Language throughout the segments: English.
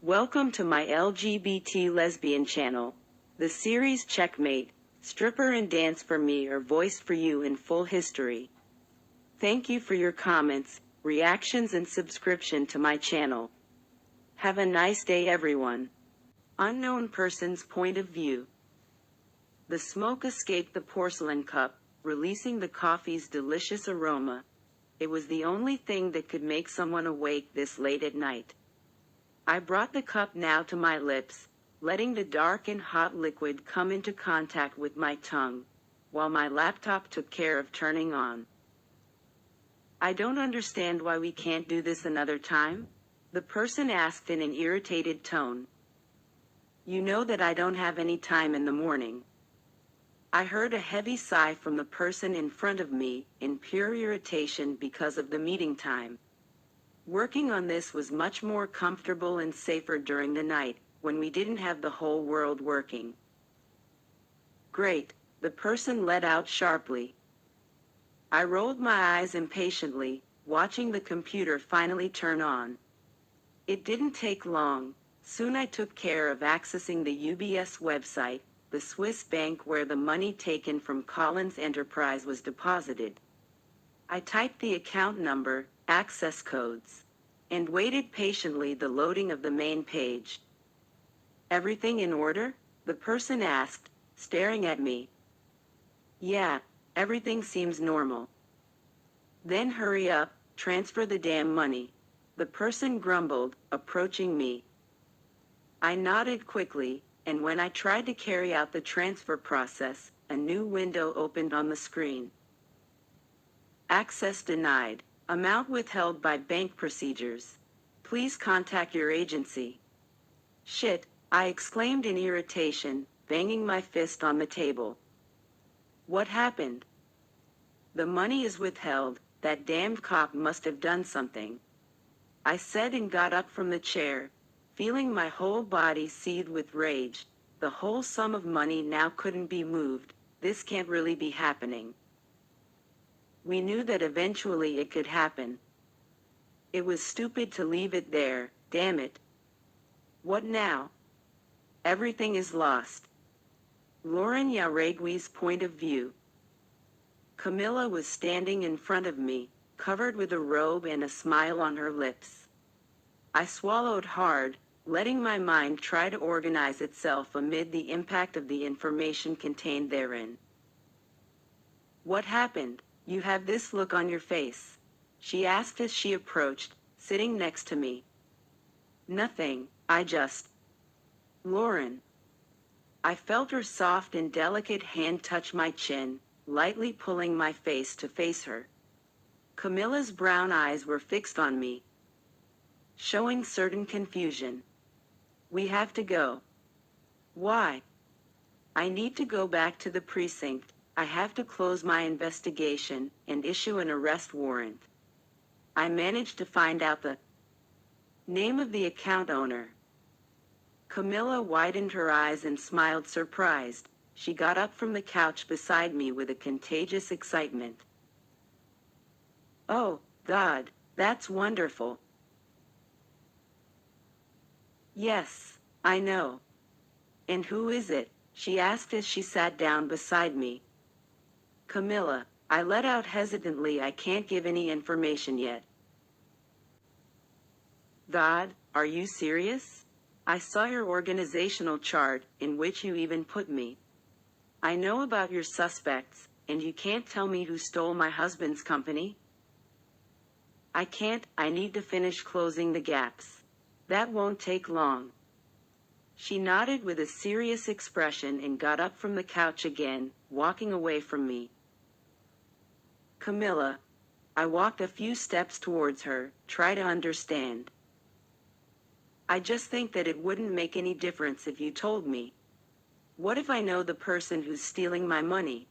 Welcome to my LGBT lesbian channel. The series Checkmate, Stripper and Dance for Me are voiced for you in full history. Thank you for your comments, reactions and subscription to my channel. Have a nice day everyone. Unknown person's point of view. The smoke escaped the porcelain cup, releasing the coffee's delicious aroma. It was the only thing that could make someone awake this late at night. I brought the cup now to my lips, letting the dark and hot liquid come into contact with my tongue, while my laptop took care of turning on. I don't understand why we can't do this another time, the person asked in an irritated tone. You know that I don't have any time in the morning. I heard a heavy sigh from the person in front of me, in pure irritation because of the meeting time. Working on this was much more comfortable and safer during the night, when we didn't have the whole world working. Great, the person let out sharply. I rolled my eyes impatiently, watching the computer finally turn on. It didn't take long. Soon I took care of accessing the UBS website, the Swiss bank where the money taken from Collins Enterprise was deposited. I typed the account number, access codes, and waited patiently the loading of the main page. Everything in order? The person asked, staring at me. Yeah, everything seems normal. Then hurry up, transfer the damn money. The person grumbled, approaching me. I nodded quickly, and when I tried to carry out the transfer process, a new window opened on the screen. Access denied. Amount withheld by bank procedures. Please contact your agency. Shit, I exclaimed in irritation, banging my fist on the table. What happened? The money is withheld, that damned cop must have done something. I said and got up from the chair, feeling my whole body seethe with rage. The whole sum of money now couldn't be moved. This can't really be happening. We knew that eventually it could happen. It was stupid to leave it there, damn it. What now? Everything is lost. Lauren Jauregui's point of view. Camila was standing in front of me, covered with a robe and a smile on her lips. I swallowed hard, letting my mind try to organize itself amid the impact of the information contained therein. What happened? You have this look on your face, she asked as she approached, sitting next to me. Nothing, I just... Lauren. I felt her soft and delicate hand touch my chin, lightly pulling my face to face her. Camilla's brown eyes were fixed on me, showing certain confusion. We have to go. Why? I need to go back to the precinct. I have to close my investigation and issue an arrest warrant. I managed to find out the name of the account owner. Camila widened her eyes and smiled surprised. She got up from the couch beside me with a contagious excitement. Oh, God, that's wonderful. Yes, I know. And who is it? She asked as she sat down beside me. Camila, I let out hesitantly. I can't give any information yet. God, are you serious? I saw your organizational chart, in which you even put me. I know about your suspects, and you can't tell me who stole my husband's company? I can't, I need to finish closing the gaps. That won't take long. She nodded with a serious expression and got up from the couch again, walking away from me. Camila. I walked a few steps towards her, try to understand. I just think that it wouldn't make any difference if you told me. What if I know the person who's stealing my money?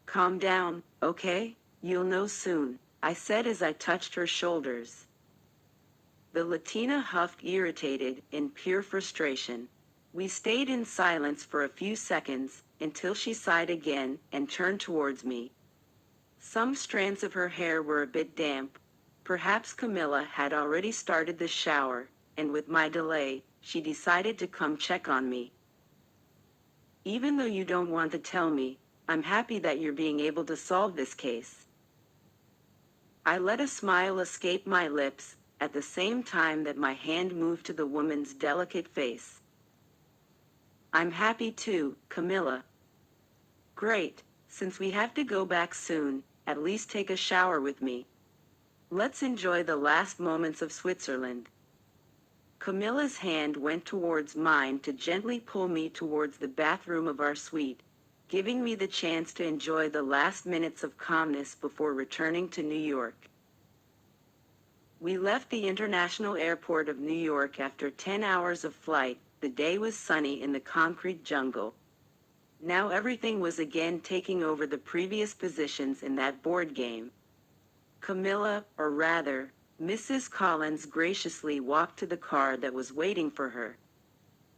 Calm down, okay? You'll know soon, I said as I touched her shoulders. The Latina huffed, irritated, in pure frustration. We stayed in silence for a few seconds, until she sighed again, and turned towards me. Some strands of her hair were a bit damp. Perhaps Camila had already started the shower, and with my delay, she decided to come check on me. Even though you don't want to tell me, I'm happy that you're being able to solve this case. I let a smile escape my lips, at the same time that my hand moved to the woman's delicate face. I'm happy too, Camila. Great, since we have to go back soon, at least take a shower with me. Let's enjoy the last moments of Switzerland. Camilla's hand went towards mine to gently pull me towards the bathroom of our suite, giving me the chance to enjoy the last minutes of calmness before returning to New York. We left the International Airport of New York after 10 hours of flight. The day was sunny in the concrete jungle. Now everything was again taking over the previous positions in that board game. Camila, or rather, Mrs. Collins graciously walked to the car that was waiting for her.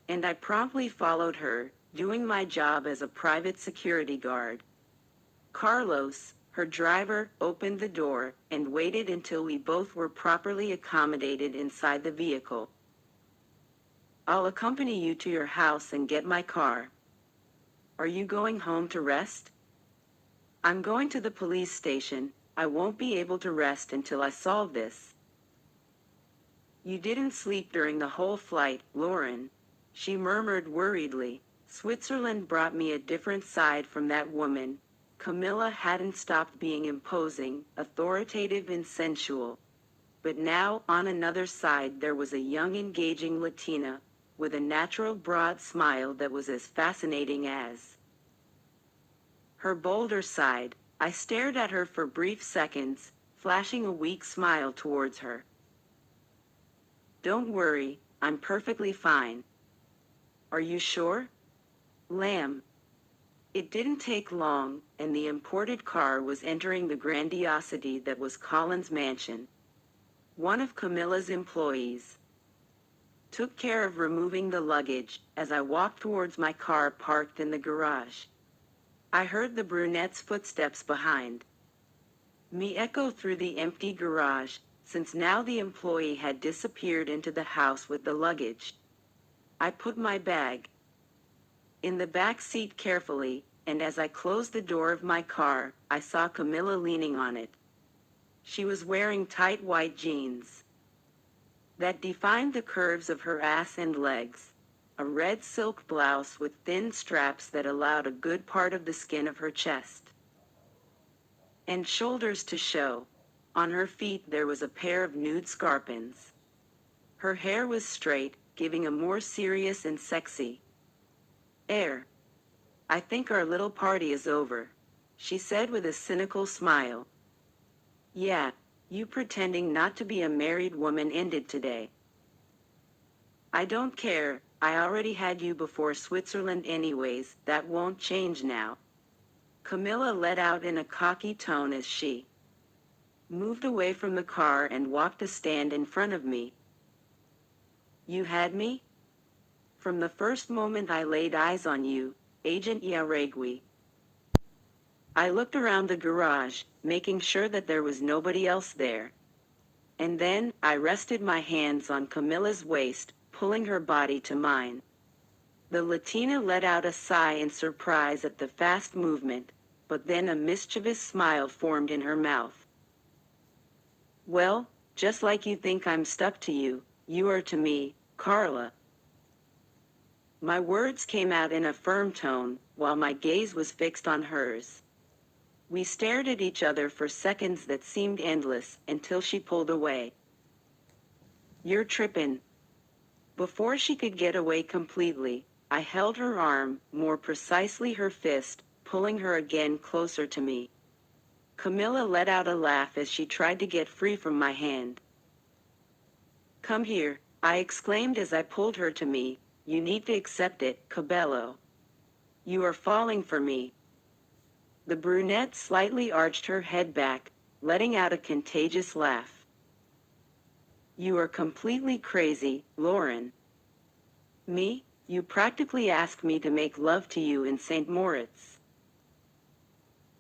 And I promptly followed her, doing my job as a private security guard. Carlos, her driver, opened the door and waited until we both were properly accommodated inside the vehicle. I'll accompany you to your house and get my car. Are you going home to rest? I'm going to the police station. I won't be able to rest until I solve this. You didn't sleep during the whole flight, Lauren, she murmured worriedly. Switzerland brought me a different side from that woman. Camila hadn't stopped being imposing, authoritative and sensual. But now, on another side, there was a young, engaging Latina, with a natural broad smile that was as fascinating as her bolder side. I stared at her for brief seconds, flashing a weak smile towards her. Don't worry, I'm perfectly fine. Are you sure? Lamb. It didn't take long, and the imported car was entering the grandiosity that was Colin's mansion. One of Camilla's employees took care of removing the luggage as I walked towards my car parked in the garage. I heard the brunette's footsteps behind me echo through the empty garage, since now the employee had disappeared into the house with the luggage. I put my bag in the back seat carefully, and as I closed the door of my car, I saw Camila leaning on it. She was wearing tight white jeans that defined the curves of her ass and legs, a red silk blouse with thin straps that allowed a good part of the skin of her chest and shoulders to show. On her feet there was a pair of nude scarpins. Her hair was straight, giving a more serious and sexy air. I think our little party is over, she said with a cynical smile. Yeah, you pretending not to be a married woman ended today. I don't care, I already had you before Switzerland anyways, that won't change now. Camila let out in a cocky tone as she moved away from the car and walked to stand in front of me. You had me? From the first moment I laid eyes on you, Agent Jauregui. I looked around the garage, making sure that there was nobody else there. And then, I rested my hands on Camila's waist, pulling her body to mine. The Latina let out a sigh in surprise at the fast movement, but then a mischievous smile formed in her mouth. Well, just like you think I'm stuck to you, you are to me, Carla. My words came out in a firm tone, while my gaze was fixed on hers. We stared at each other for seconds that seemed endless, until she pulled away. You're trippin'. Before she could get away completely, I held her arm, more precisely her fist, pulling her again closer to me. Camila let out a laugh as she tried to get free from my hand. Come here, I exclaimed as I pulled her to me. You need to accept it, Cabello. You are falling for me. The brunette slightly arched her head back, letting out a contagious laugh. You are completely crazy, Lauren. Me? You practically asked me to make love to you in St. Moritz.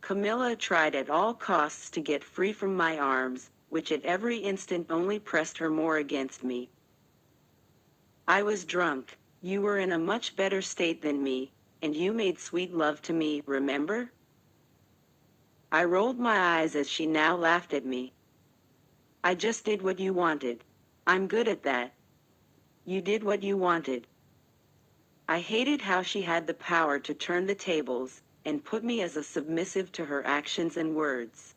Camila tried at all costs to get free from my arms, which at every instant only pressed her more against me. I was drunk. You were in a much better state than me, and you made sweet love to me, remember? I rolled my eyes as she now laughed at me. I just did what you wanted. I'm good at that. You did what you wanted. I hated how she had the power to turn the tables and put me as a submissive to her actions and words.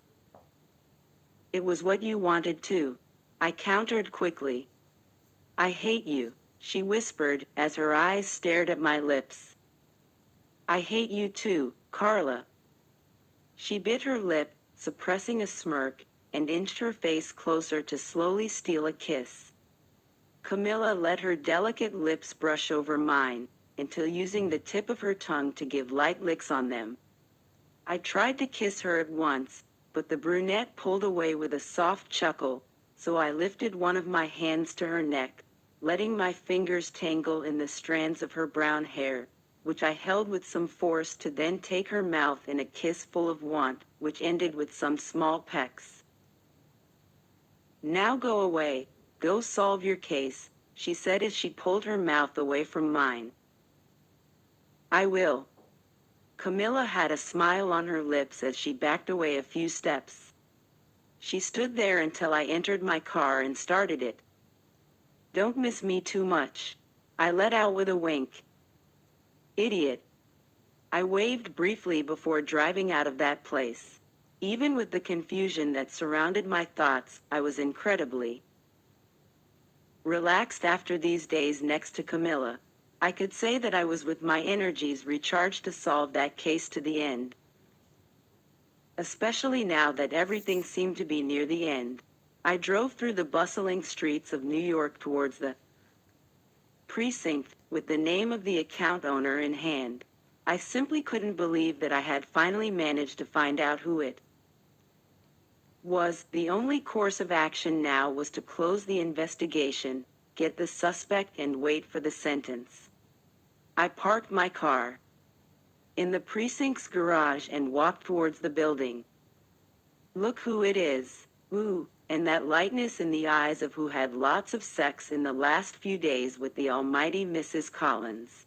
It was what you wanted too, I countered quickly. I hate you, she whispered as her eyes stared at my lips. I hate you too, Carla. She bit her lip, suppressing a smirk, and inched her face closer to slowly steal a kiss. Camila let her delicate lips brush over mine, until using the tip of her tongue to give light licks on them. I tried to kiss her at once, but the brunette pulled away with a soft chuckle, so I lifted one of my hands to her neck, letting my fingers tangle in the strands of her brown hair, which I held with some force to then take her mouth in a kiss full of want, which ended with some small pecks. Now go away, go solve your case, she said as she pulled her mouth away from mine. I will. Camila had a smile on her lips as she backed away a few steps. She stood there until I entered my car and started it. Don't miss me too much, I let out with a wink. Idiot. I waved briefly before driving out of that place. Even with the confusion that surrounded my thoughts, I was incredibly relaxed after these days next to Camila. I could say that I was with my energies recharged to solve that case to the end. Especially now that everything seemed to be near the end. I drove through the bustling streets of New York towards the precinct, with the name of the account owner in hand. I simply couldn't believe that I had finally managed to find out who it was. The only course of action now was to close the investigation, get the suspect and wait for the sentence. I parked my car in the precinct's garage and walked towards the building. Look who it is, ooh, and that lightness in the eyes of who had lots of sex in the last few days with the almighty Mrs. Collins.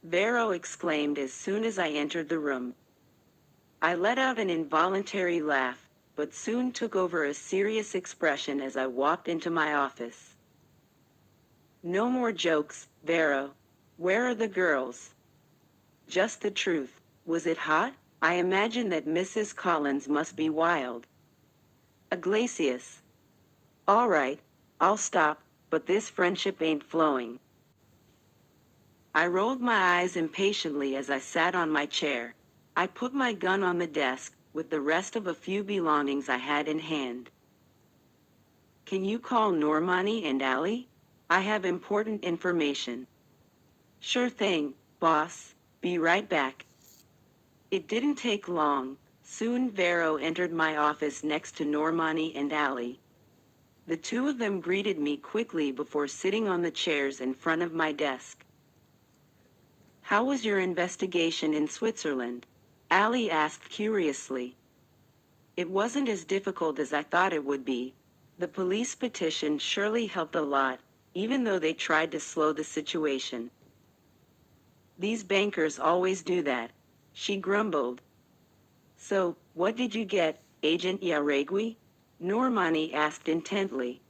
Vero exclaimed as soon as I entered the room. I let out an involuntary laugh, but soon took over a serious expression as I walked into my office. No more jokes, Vero. Where are the girls? Just the truth. Was it hot? I imagine that Mrs. Collins must be wild. Iglesias. All right, I'll stop, but this friendship ain't flowing. I rolled my eyes impatiently as I sat on my chair. I put my gun on the desk, with the rest of a few belongings I had in hand. Can you call Normani and Allie? I have important information. Sure thing, boss. Be right back. It didn't take long. Soon Vero entered my office next to Normani and Allie. The two of them greeted me quickly before sitting on the chairs in front of my desk. How was your investigation in Switzerland? Allie asked curiously. It wasn't as difficult as I thought it would be. The police petition surely helped a lot, even though they tried to slow the situation. These bankers always do that, she grumbled. So, what did you get, Agent Jauregui? Normani asked intently.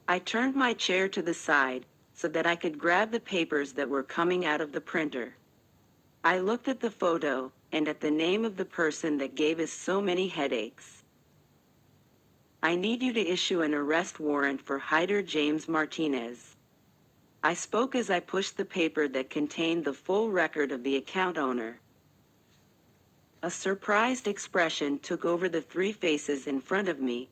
I turned my chair to the side, so that I could grab the papers that were coming out of the printer. I looked at the photo, and at the name of the person that gave us so many headaches. I need you to issue an arrest warrant for Hyder James Martinez. I spoke as I pushed the paper that contained the full record of the account owner. A surprised expression took over the three faces in front of me.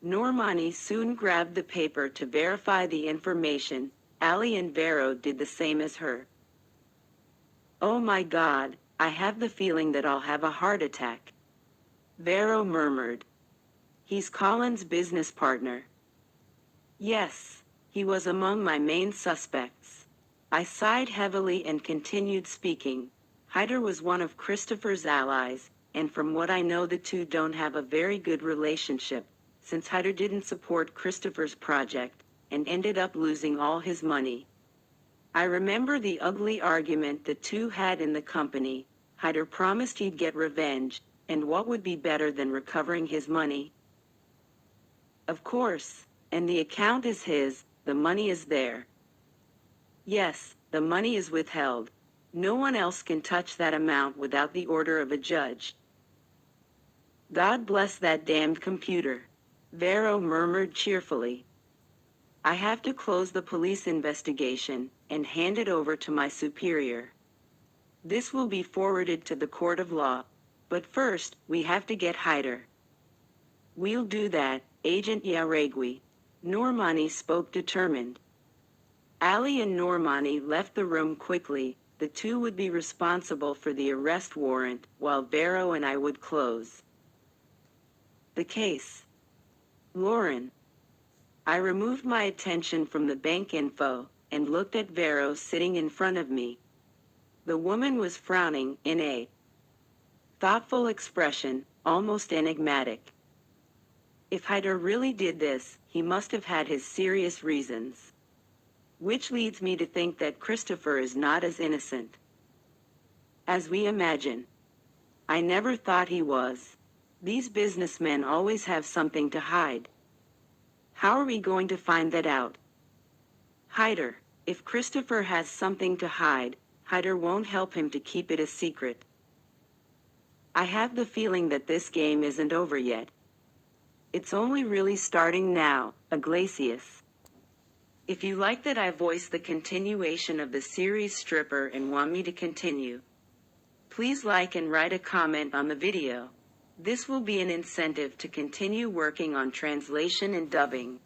Normani soon grabbed the paper to verify the information. Allie and Vero did the same as her. Oh my God, I have the feeling that I'll have a heart attack. Vero murmured. He's Colin's business partner. Yes, he was among my main suspects. I sighed heavily and continued speaking. Hyder was one of Christopher's allies, and from what I know the two don't have a very good relationship, since Hyder didn't support Christopher's project, and ended up losing all his money. I remember the ugly argument the two had in the company. Hyder promised he'd get revenge, and what would be better than recovering his money? Of course, and the account is his, the money is there. Yes, the money is withheld. No one else can touch that amount without the order of a judge. God bless that damned computer, Vero murmured cheerfully. I have to close the police investigation and hand it over to my superior. This will be forwarded to the court of law, but first, we have to get Hyder. We'll do that, Agent Jauregui. Normani spoke determined. Ali and Normani left the room quickly. The two would be responsible for the arrest warrant, while Vero and I would close the case. Lauren. I removed my attention from the bank info and looked at Vero sitting in front of me. The woman was frowning in a thoughtful expression, almost enigmatic. If Hyder really did this, he must have had his serious reasons. Which leads me to think that Christopher is not as innocent as we imagine. I never thought he was. These businessmen always have something to hide. How are we going to find that out? Hyder. If Christopher has something to hide, Hyder won't help him to keep it a secret. I have the feeling that this game isn't over yet. It's only really starting now, Iglesias. If you like that I voiced the continuation of the series Stripper and want me to continue, please like and write a comment on the video. This will be an incentive to continue working on translation and dubbing.